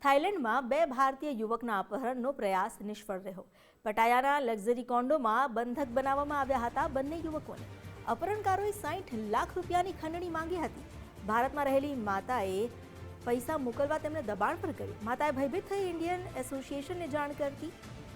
થાઇલેન્ડમાં બે ભારતીય યુવકના અપહરણનો પ્રયાસ નિષ્ફળ રહ્યો. પટાયાના લક્ઝરી કોન્ડોમાં બંધક બનાવવામાં આવ્યા હતા. બંને યુવકોને અપહરણકારોએ 60 લાખ રૂપિયાની ખંડણી માંગી હતી. ભારતમાં રહેલી માતાએ પૈસા મોકલવા તેમણે દબાણ પણ કર્યું. માતાએ ભયભીત થઈ ઇન્ડિયન એસોસિએશનને જાણ કરતી.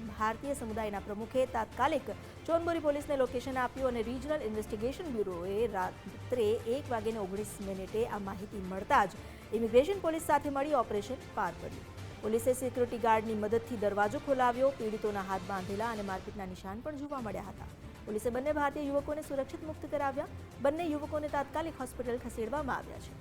ભારતીય સમુદાયના પ્રમુખે તાત્કાલિક ચોનબુરી પોલીસને લોકેશન આપ્યું અને રિજનલ ઇન્વેસ્ટિગેશન બ્યુરોએ રાત્રે 1:19 આ માહિતી મળતા જ ઇમિગ્રેશન પોલીસ સાથે મળી ઓપરેશન પાર પાડ્યું. પોલીસે સિક્યુરિટી ગાર્ડની મદદથી દરવાજો ખોલાવ્યો. પીડિતોના હાથ બાંધેલા અને મારપીટના નિશાન પણ જોવા મળ્યા હતા. પોલીસે બંને ભારતીય યુવકોને સુરક્ષિત મુક્ત કરાવ્યા. બંને યુવકોને તાત્કાલિક હોસ્પિટલ ખસેડવામાં આવ્યા છે.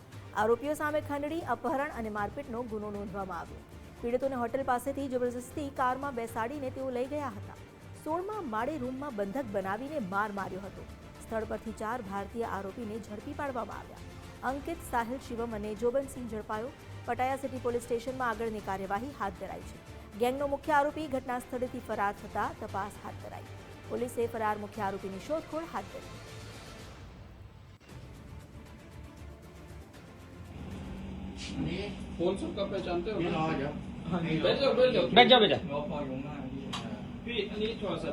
આરોપીઓ સામે ખંડણી, અપહરણ અને મારપીટનો ગુનો નોંધવામાં આવ્યો. પીડિતોને હોટેલ પાસેથી જબરજસ્તી કારમાં બેસાડીને તેઓ લઈ ગયા હતા. 16મા માળે રૂમમાં બંધક બનાવીને માર માર્યો હતો. સ્થળ પરથી 4 ભારતીય આરોપીને ઝડપી પાડવામાં આવ્યા. અંકિત, સાહિલ, શિવમ અને જોબનસિંહ ઝડપાયો. પટાયા સિટી પોલીસ સ્ટેશનમાં આગળની કાર્યવાહી હાથ ધરાઈ છે. ગેંગનો મુખ્ય આરોપી ઘટના સ્થળેથી ફરાર થતા તપાસ હાથ ધરાઈ. પોલીસે ફરાર મુખ્ય આરોપીની શોધખોળ હાથ ધરી. कौन सबका पहचानते हो? बैठ जाओ बेटा।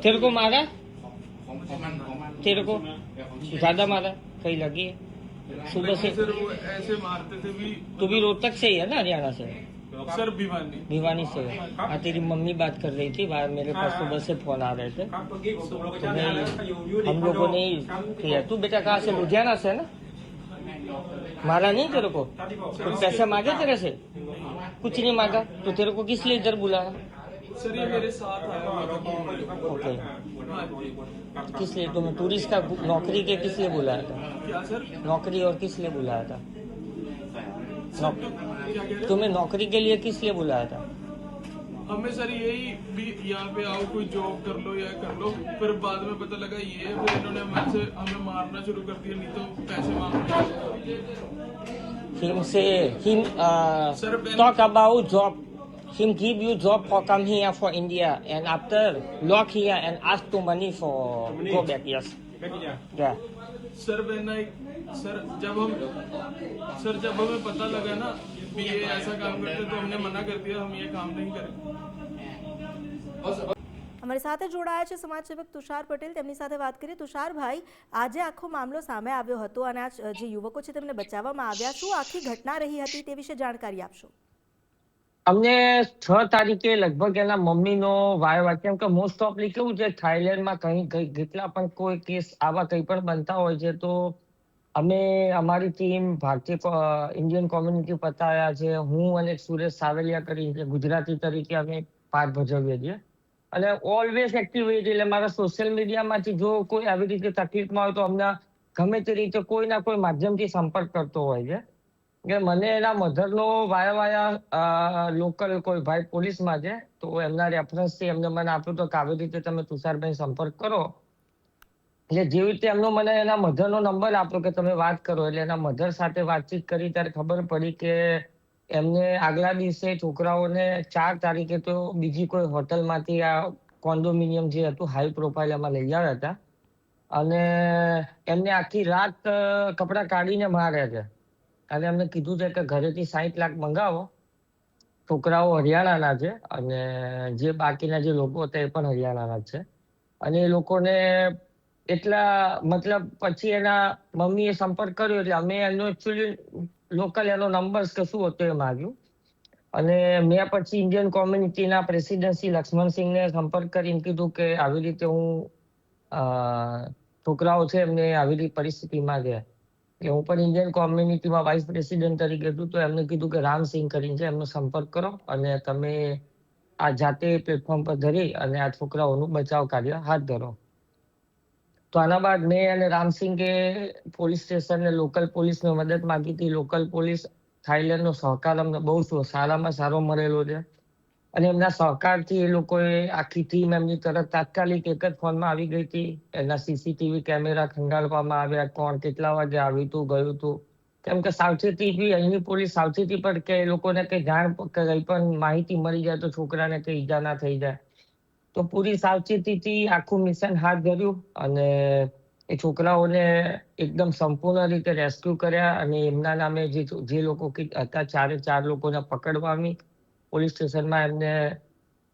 तेरे को मारा? तेरे को ज्यादा मारा? कहीं लगी है? सुबह से ऐसे मारते थे भी। तू भी रोहतक से ही है ना, हरियाणा से? सर भिवानी। भिवानी से है। हाँ, तेरी मम्मी बात कर रही थी बाहर, मेरे पास सुबह से फोन आ रहे थे। हम लोगों ने किया। तू बेटा कहाँ से? लुधियाना से है ना? मारा नहीं तेरे को? कुछ पैसे मांगे तेरे से? कुछ नहीं मांगा तो तेरे को किस लिए इधर बुलाया? सर ये मेरे साथ आया हुआ था। ओके, किस लिए तुम्हें? टूरिस्ट का नौकरी के किस लिए बुलाया था? क्या सर? नौकरी और किस लिए बुलाया था? क्या कह रहे? तुम्हें नौकरी के लिए किस लिए बुलाया था? हमें सर यही भी यहाँ पे आओ, कोई जॉब कर लो या कर लो। फिर बाद में पता लगा ये है, फिर इन्होंने हमें मारना शुरू कर दिया, नहीं तो पैसे मांगने। Him say him talk about job. Him give you job for come here for India and after lock here and ask to money for go back. Yes. Yeah. Sir जब हमें पता लगा ना कि ये ऐसा काम करते तो हमने मना कर दिया, हम ये काम नहीं करेंगे. અમારી સાથે જોડાયા છે સમાજ સેવક તુષાર પટેલ. તેમની સાથે વાત કરીએ. તુષારભાઈ, આજે આખો મામલો સામે આવ્યો હતો અને આ જે યુવકો છે તેમને બચાવવામાં આવ્યા. શું આખી ઘટના રહી હતી તે વિશે જાણકારી આપશો? અમને 6 તારીખે લગભગ એના મમ્મીનો વાયો, કેમ કે મોસ્ટ ઓફલી કેવું છે થાઈલેન્ડમાં કઈ કેટલા પણ કોઈ કેસ આવા કંઈ પણ બનતા હોય છે તો અમે અમારી ટીમ ભારતીય ઇન્ડિયન કોમ્યુનિટી પતાયા છે. હું અને સુરેશ સાવલિયા કરીને ગુજરાતી તરીકે અમે પાઠ ભજવીએ છીએ અને ઓલવેઝ એક્ટિવ હોય છે. એટલે મારા સોશિયલ મીડિયામાંથી જો કોઈ આવી રીતે તકલીફમાં હોય તો અમને ગમે તે રીતે કોઈ ના કોઈ માધ્યમથી સંપર્ક કરતો હોય છે. કે મને એના મધરનો વાયા લોકલ કોઈ ભાઈ પોલીસમાં છે તો એમના રેફરન્સથી એમને મને આપ્યું તો કે આવી રીતે તમે તુષારભાઈ સંપર્ક કરો. એટલે જેવી રીતે એમનો મને એના મધરનો નંબર આપ્યો કે તમે વાત કરો. એટલે એના મધર સાથે વાતચીત કરી ત્યારે ખબર પડી કે એમને આગલા દિવસે છોકરાઓને 4 તારીખે તો બીજી કોઈ હોટલમાંથી આ કોન્ડોમિનિયમ જે હતું હાઈ પ્રોફાઇલ એમાં લઈ આવ્યા હતા અને એમને આખી રાત કપડાં કાઢીને માર્યા છે અને એમને કીધું છે કે ઘરેથી 60 લાખ મંગાવો. છોકરાઓ હરિયાણાના છે અને જે બાકીના જે લોકો હતા એ પણ હરિયાણાના જ છે અને એ લોકોને એટલા મતલબ પછી એના મમ્મીએ સંપર્ક કર્યો એટલે અમે એનો એકચ્યુઅલી લોકલ એનો નંબર કે શું હતો એ માગ્યું અને મેં પછી ઇન્ડિયન કોમ્યુનિટીના પ્રેસિડેન્ટ શ્રી લક્ષ્મણસિંહને સંપર્ક કરીને કીધું કે આવી રીતે હું છોકરાઓ છે એમને આવી રીતે પરિસ્થિતિમાં છે કે હું પણ ઇન્ડિયન કોમ્યુનિટીમાં વાઇસ પ્રેસિડેન્ટ તરીકે હતું તો એમને કીધું કે રામસિંહ કરીને છે એમનો સંપર્ક કરો અને તમે આ જાતે પ્લેટફોર્મ પર ધરી અને આ છોકરાઓનું બચાવ કાર્ય હાથ ધરો. તો આના બાદ મેં અને રામસિંહે પોલીસ સ્ટેશનને લોકલ પોલીસને મદદ માંગી હતી. લોકલ પોલીસ થાઈલેન્ડનો સહકાર અમને બહુ સારામાં સારો મળેલો છે અને એમના સહકારથી એ લોકોએ આખી ટીમ એમની તરફ તાત્કાલિક એક જ ફોનમાં આવી ગઈ હતી. એના સીસીટીવી કેમેરા ખંગાળવામાં આવ્યા, કોણ કેટલા વાગે આવ્યું હતું ગયું હતું. કેમ કે સાવચેતી બી અહીંની પોલીસ સાવચેતી પર કે એ લોકોને કંઈ જાણ કંઈ પણ માહિતી મળી જાય તો છોકરાને કંઈ ઈજા ના થઈ જાય તો પૂરી સાવચેતીથી આખું મિશન હાથ ધર્યું અને એ છોકરાઓને એકદમ સંપૂર્ણ રીતે રેસ્ક્યુ કર્યા અને એમના નામે જે લોકો હતા 4 લોકોને પકડવાની પોલીસ સ્ટેશનમાં એમને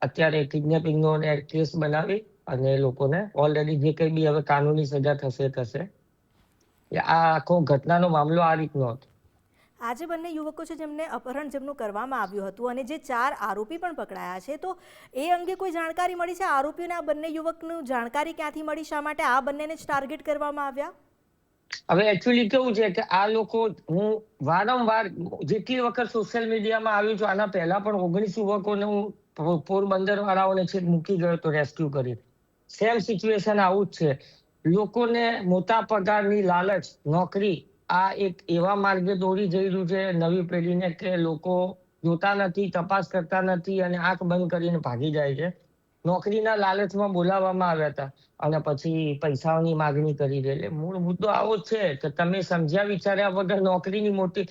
અત્યારે કિડનેપિંગનો કેસ બનાવી અને એ લોકોને ઓલરેડી જે કંઈ બી હવે કાનૂની સજા થશે થશે. આ આખો ઘટનાનો મામલો આ રીતનો હતો. આજે બંને યુવકો છે જેમને અપહરણ જેમનું કરવામાં આવ્યું હતું અને જે 4 આરોપી પણ પકડાયા છે, તો એ અંગે કોઈ જાણકારી મળી છે? આરોપીઓને આ બંને યુવકનું જાણકારી ક્યાંથી મળી? શા માટે આ બંનેને જ ટાર્ગેટ કરવામાં આવ્યા? હવે એકચ્યુઅલી કેવું છે કે આ લોકો, હું વારંવાર જેટલી વખત સોશિયલ મીડિયામાં આવ્યું છું, આના પહેલા પણ 19 યુવકોને હું પોરબંદર વાળાઓને છેક મૂકી ગયો હતો રેસ્ક્યુ કરી. સેમ સિચ્યુએશન આવું જ છે. લોકોને મોટા પગારની લાલચ, નોકરી, આ એક એવા માર્ગે દોરી જઈ રહ્યું છે નવી પેઢીને કે લોકો જોતા નથી, તપાસ કરતા નથી અને આંખ બંધ કરીને ભાગી જાય છે. નોકરીના લાલચમાં બોલાવવામાં આવ્યા હતા અને પછી પૈસાઓની માગણી કરી દે. એટલે મૂળ મુદ્દો આવો જ છે કે તમે સમજ્યા વિચાર્યા વગર નોકરીની મોટી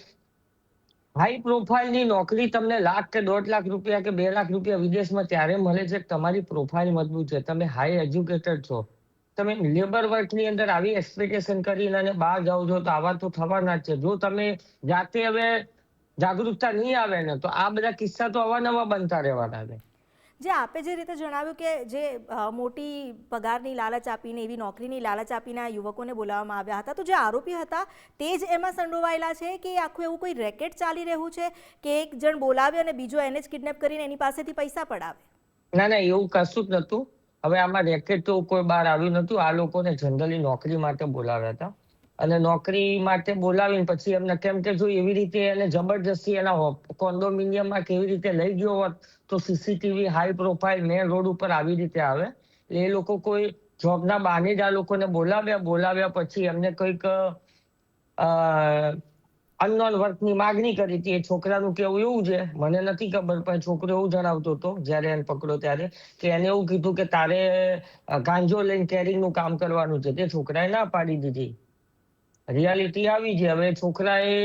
હાઈ પ્રોફાઇલની નોકરી તમને લાખ કે 1.5 લાખ રૂપિયા કે 2 લાખ રૂપિયા વિદેશમાં ત્યારે મળે છે કે તમારી પ્રોફાઇલ મજબૂત છે, તમે હાઈ એજ્યુકેટેડ છો. તમે લેબર વર્કની અંદર આવી એક્સપેક્ટેશન કરીને અને બહાર જાઓ છો તો આવા તો થવાના જ છે. જો તમે જાતે હવે જાગૃતતા નહીં આવે ને તો આ બધા કિસ્સા તો અવાનવા બનતા રહેવાના છે. જે આપે જે રીતે જણાવ્યું કે જે મોટી પગારની લાલચ આપીને, એવી નોકરીની લાલચ આપીને આ યુવકોને બોલાવવામાં આવ્યા હતા, તો જે આરોપી હતા તે જ એમાં સંડોવાયેલા છે કે આખું એવું કોઈ રેકેટ ચાલી રહ્યું છે કે એક જણ બોલાવે અને બીજો એને જ કિડનેપ કરીને એની પાસેથી પૈસા પડાવે? ના ના, એવું કશું જ નતું. હવે આમાં રેકેટ તો કોઈ બહાર આવ્યું નતું. આ લોકોને જનરલી નોકરી માટે બોલાવ્યા હતા અને નોકરી માટે બોલાવીને પછી એમને કેમ કે જો એવી રીતે એને જબરજસ્તી એના કોન્ડોમિનિયમમાં કેવી રીતે લઈ ગયો હોત તો CCTV high profile main road ઉપર આવી રીતે આવે. એટલે એ લોકો કોઈ જોબના બહાને જ આ લોકોને બોલાવ્યા પછી એમને કંઈક અનનોન વર્કની માગણી કરી હતી. એ છોકરાનું કેવું એવું છે, મને નથી ખબર, પણ છોકરો એવું જણાવતો હતો જ્યારે એને પકડો ત્યારે કે એને એવું કીધું કે તારે ગાંજો લઈને કેરીનું કામ કરવાનું છે. તે છોકરાએ ના પાડી દીધી. રિયાલિટી આવી છે. હવે છોકરાએ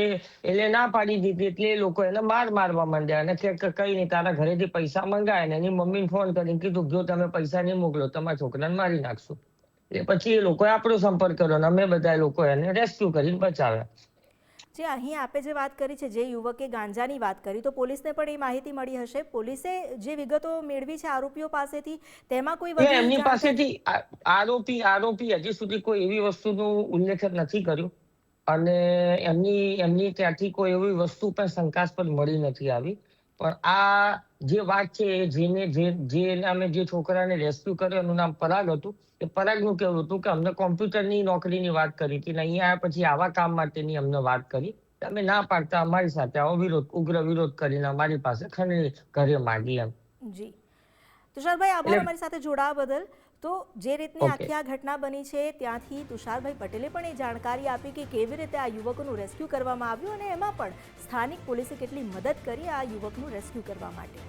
એટલે ના પાડી દીધી એટલે એ લોકો એને મારવા માંડ્યા અને કે કઈ નહીં, તારા ઘરેથી પૈસા મંગાય ને એની મમ્મીને ફોન કરીને કીધું જો તમે પૈસા નહીં મોકલો તમારા છોકરાને મારી નાખશું. એટલે પછી એ લોકોએ આપણો સંપર્ક કર્યો અને અમે બધા લોકો એને રેસ્ક્યુ કરીને બચાવ્યા. જે અહીં આપે જે વાત કરી છે, જે યુવકે ગાંજાની વાત કરી, તો પોલીસને પણ એ માહિતી મળી હશે. પોલીસે જે વિગતો મેળવી છે આરોપીઓ પાસેથી, તેમાં કોઈ વધુ એમની પાસેથી આરોપી હજી સુધી કોઈ એવી વસ્તુનો ઉલ્લેખ નથી કર્યો અને એમની ત્યાંથી કોઈ એવી વસ્તુ પણ શંકાસ્પદ મળી નથી આવી. પણ આ જે વાત છે, જે નામે જે છોકરાને રેસ્ક્યુ કર્યો એનું નામ પરાગ હતું. એ પરાગનું કેવું હતું કે અમને કોમ્પ્યુટરની નોકરીની વાત કરી હતી ને અહીંયા આવ્યા પછી આવા કામ માટેની અમને વાત કરી. અમે ના પાડતા અમારી સાથે આવો ઉગ્ર વિરોધ કરીને અમારી પાસે ખંડણી ઘરે માંગી એમ. જી તુષારભાઈ, આભાર અમારી સાથે જોડાવા બદલ. તો જે રીતની આખી આ ઘટના બની છે ત્યાંથી તુષારભાઈ પટેલે પણ એ જાણકારી આપી કે કેવી રીતે આ યુવકોનું રેસ્ક્યુ કરવામાં આવ્યું અને એમાં પણ સ્થાનિક પોલીસે કેટલી મદદ કરી આ યુવકનું રેસ્ક્યુ કરવા માટે.